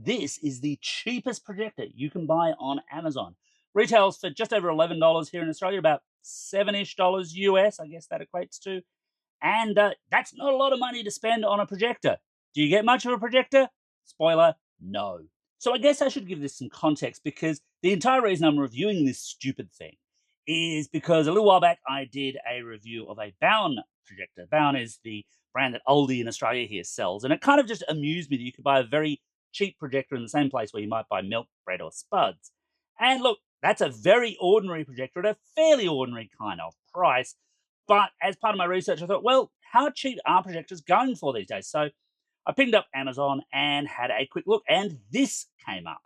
This is the cheapest projector you can buy on Amazon. Retails for just over $11 here in Australia, about $7-ish US, I guess that equates to. And that's not a lot of money to spend on a projector. Do you get much of a projector? Spoiler, no. So I guess I should give this some context because the entire reason I'm reviewing this stupid thing is because a little while back I did a review of a Bauhn projector. Bauhn is the brand that Aldi in Australia here sells, and it kind of just amused me that you could buy a very cheap projector in the same place where you might buy milk, bread, or spuds. And look, that's a very ordinary projector at a fairly ordinary kind of price. But as part of my research, I thought, well, how cheap are projectors going for these days? So I pinged up Amazon and had a quick look, and this came up.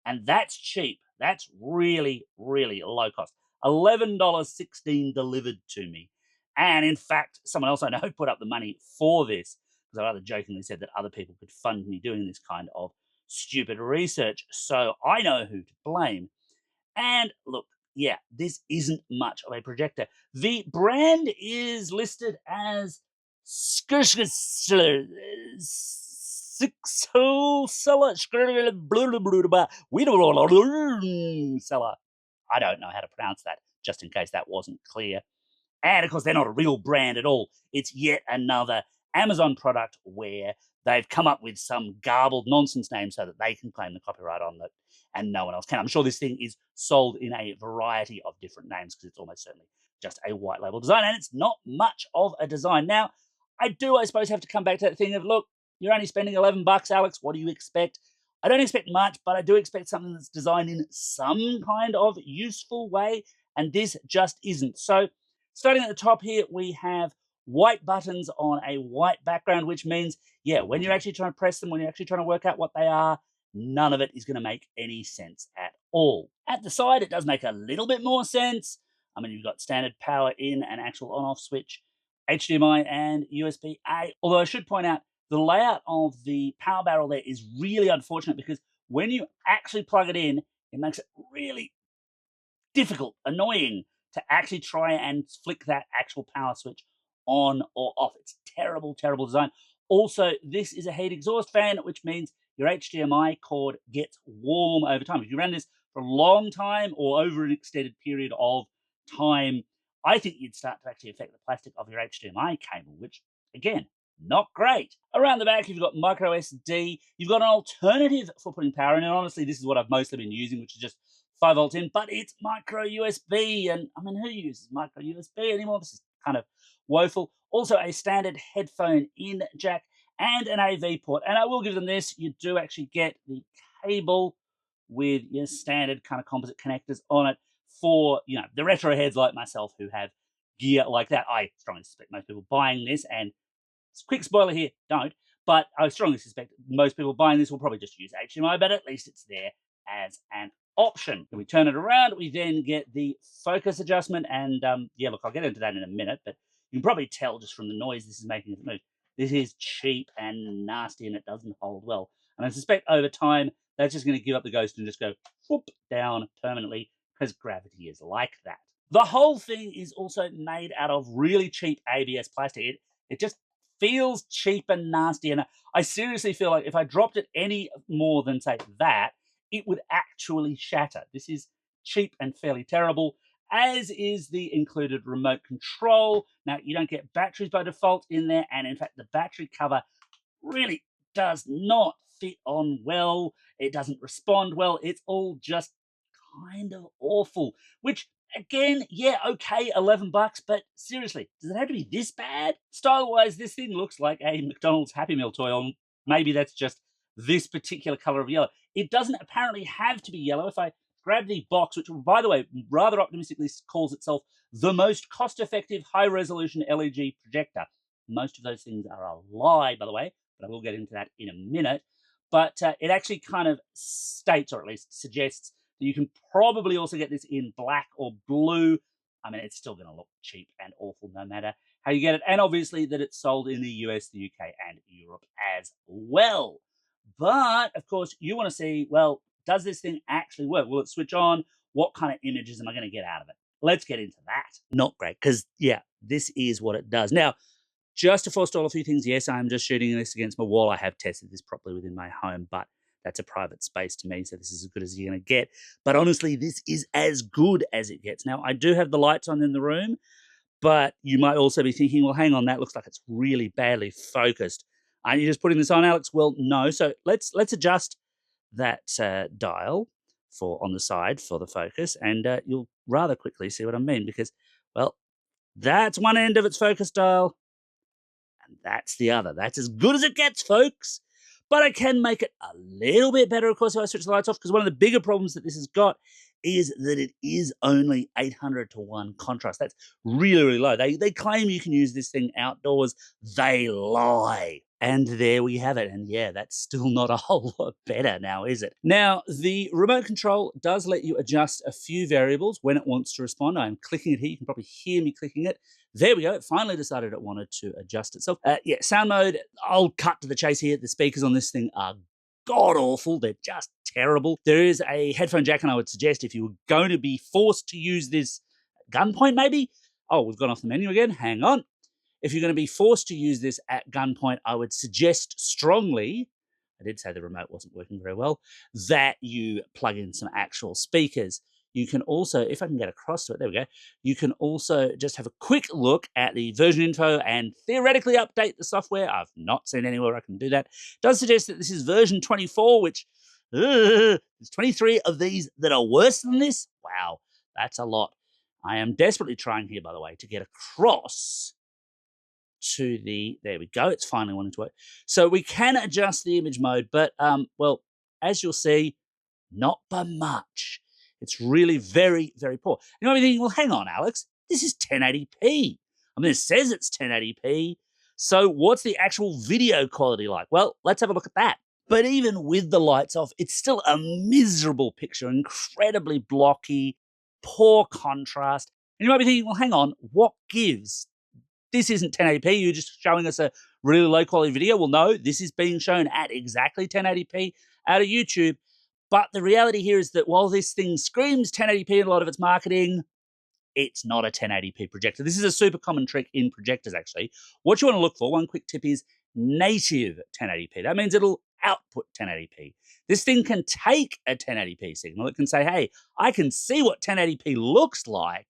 And that's cheap. That's really, really low cost. $11.16 delivered to me. And in fact, someone else I know put up the money for this because I rather jokingly said that other people could fund me doing this kind of stupid research. So I know who to blame. And look, yeah, this isn't much of a projector. The brand is listed as Sxhlseller, Seller. I don't know how to pronounce that, just in case that wasn't clear. And of course, they're not a real brand at all. It's yet another Amazon product where they've come up with some garbled nonsense name so that they can claim the copyright on it and no one else can. I'm sure this thing is sold in a variety of different names because it's almost certainly just a white label design and it's not much of a design. Now, I suppose, have to come back to that thing of, look, you're only spending $11, Alex. What do you expect? I don't expect much, but I do expect something that's designed in some kind of useful way, and this just isn't. So, starting at the top here, we have white buttons on a white background, which means, yeah, when you're actually trying to press them, when you're actually trying to work out what they are, none of it is going to make any sense at all. At the side, it does make a little bit more sense. I mean, you've got standard power in, an actual on-off switch, HDMI and USB-A. Although I should point out, the layout of the power barrel there is really unfortunate because when you actually plug it in, it makes it really difficult, annoying to actually try and flick that actual power switch on or off. It's terrible, terrible design. Also, this is a heat exhaust fan, which means your HDMI cord gets warm over time. If you run this for a long time or over an extended period of time, I think you'd start to actually affect the plastic of your HDMI cable, which, again, not great. Around the back, you've got micro SD. You've got an alternative for putting power in, and honestly, this is what I've mostly been using, which is just 5 volts in, but it's micro USB, and I mean, who uses micro USB anymore? This is kind of woeful. Also, a standard headphone in jack and an AV port. And I will give them this, you do actually get the cable with your standard kind of composite connectors on it for, the retro heads like myself who have gear like that. I strongly suspect most people buying this, and quick spoiler here, don't, but I strongly suspect most people buying this will probably just use HDMI, but at least it's there as an option. When we turn it around, we then get the focus adjustment, and yeah, look, I'll get into that in a minute, but you can probably tell just from the noise this is making it move. This is cheap and nasty, and it doesn't hold well. And I suspect over time, that's just going to give up the ghost and just go whoop down permanently because gravity is like that. The whole thing is also made out of really cheap ABS plastic. It just feels cheap and nasty, and I seriously feel like if I dropped it any more than, say, that, it would actually shatter. This is cheap and fairly terrible, as is the included remote control. Now, you don't get batteries by default in there, and in fact, the battery cover really does not fit on well. It doesn't respond well. It's all just kind of awful, which, again, yeah, okay, $11, but seriously, does it have to be this bad? Style-wise, this thing looks like a McDonald's Happy Meal toy, or maybe that's just this particular color of yellow. It doesn't apparently have to be yellow. If I grab the box, which, by the way, rather optimistically calls itself the most cost-effective high-resolution LED projector. Most of those things are a lie, by the way, but I will get into that in a minute. But it actually kind of states, or at least suggests, that you can probably also get this in black or blue. I mean, it's still going to look cheap and awful no matter how you get it. And obviously that it's sold in the US, the UK, and Europe as well. But, of course, you want to see, well, does this thing actually work? Will it switch on? What kind of images am I going to get out of it? Let's get into that. Not great, because, yeah, this is what it does. Now, just to forestall a few things, yes, I'm just shooting this against my wall. I have tested this properly within my home, but That's a private space to me, so this is as good as you're going to get. But honestly, this is as good as it gets. Now, I do have the lights on in the room, but you might also be thinking, well, hang on, that looks like it's really badly focused. Aren't you just putting this on, Alex? Well, no. So let's adjust that dial for on the side for the focus, and you'll rather quickly see what I mean, because, well, that's one end of its focus dial, and that's the other. That's as good as it gets, folks. But I can make it a little bit better, of course, if I switch the lights off, because one of the bigger problems that this has got is that it is only 800 to 1 contrast. That's really, really low. They claim you can use this thing outdoors. They lie. And there we have it. And yeah, that's still not a whole lot better now, is it? Now, the remote control does let you adjust a few variables when it wants to respond. I'm clicking it here. You can probably hear me clicking it. There we go. It finally decided it wanted to adjust itself. Yeah, sound mode, I'll cut to the chase here. The speakers on this thing are god-awful. They're just terrible. There is a headphone jack, and I would suggest if you were going to be forced to use this at gunpoint, maybe. Oh, we've gone off the menu again. Hang on. If you're going to be forced to use this at gunpoint, I would suggest strongly, I did say the remote wasn't working very well, that you plug in some actual speakers. You can also, if I can get across to it, there we go, you can also just have a quick look at the version info and theoretically update the software. I've not seen anywhere I can do that. It does suggest that this is version 24, which there's 23 of these that are worse than this. Wow, that's a lot. I am desperately trying here, by the way, to get across to the, there we go, it's finally wanting to work. So we can adjust the image mode, but, well, as you'll see, not by much. It's really very, very poor. You know what I'm thinking? Well, hang on, Alex, this is 1080p. I mean, it says it's 1080p. So what's the actual video quality like? Well, let's have a look at that. But even with the lights off, it's still a miserable picture, incredibly blocky, poor contrast. And you might be thinking, well, hang on, what gives? This isn't 1080p, you're just showing us a really low quality video. Well, no, this is being shown at exactly 1080p out of YouTube. But the reality here is that while this thing screams 1080p in a lot of its marketing, it's not a 1080p projector. This is a super common trick in projectors, actually. What you want to look for, one quick tip, is native 1080p. That means it'll output 1080p. This thing can take a 1080p signal. It can say, hey, I can see what 1080p looks like,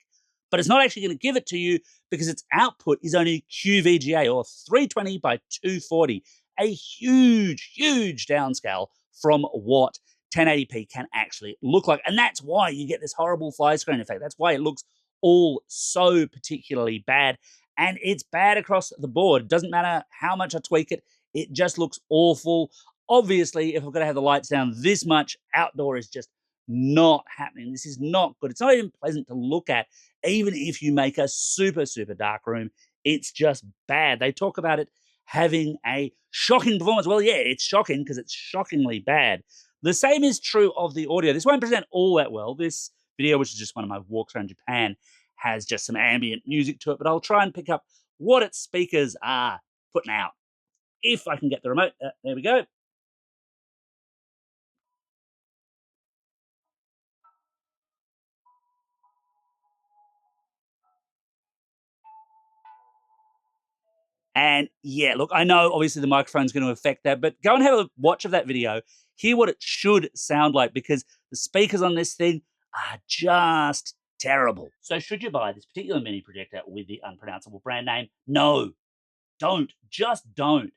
but it's not actually going to give it to you because its output is only QVGA, or 320 by 240, a huge, huge downscale from what 1080p can actually look like. And that's why you get this horrible fly screen effect. That's why it looks all so particularly bad. And it's bad across the board. It doesn't matter how much I tweak it. It just looks awful. Obviously, if I've got to have the lights down this much, outdoor is just not happening. This is not good. It's not even pleasant to look at, even if you make a super, super dark room. It's just bad. They talk about it having a shocking performance. Well, yeah, it's shocking because it's shockingly bad. The same is true of the audio. This won't present all that well. This video, which is just one of my walks around Japan, has just some ambient music to it, but I'll try and pick up what its speakers are putting out. If I can get the remote, there we go. And yeah, look, I know obviously the microphone's going to affect that, but go and have a watch of that video, hear what it should sound like, because the speakers on this thing are just terrible. So should you buy this particular mini projector with the unpronounceable brand name? No, don't. Just don't.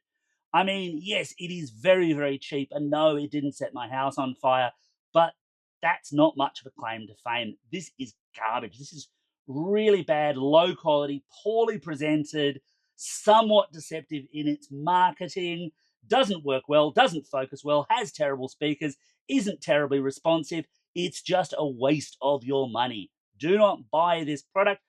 I mean, yes, it is very, very cheap, and no, it didn't set my house on fire, but that's not much of a claim to fame. This is garbage. This is really bad, low quality, poorly presented, somewhat deceptive in its marketing, doesn't work well, doesn't focus well, has terrible speakers, isn't terribly responsive. It's just a waste of your money. Do not buy this product.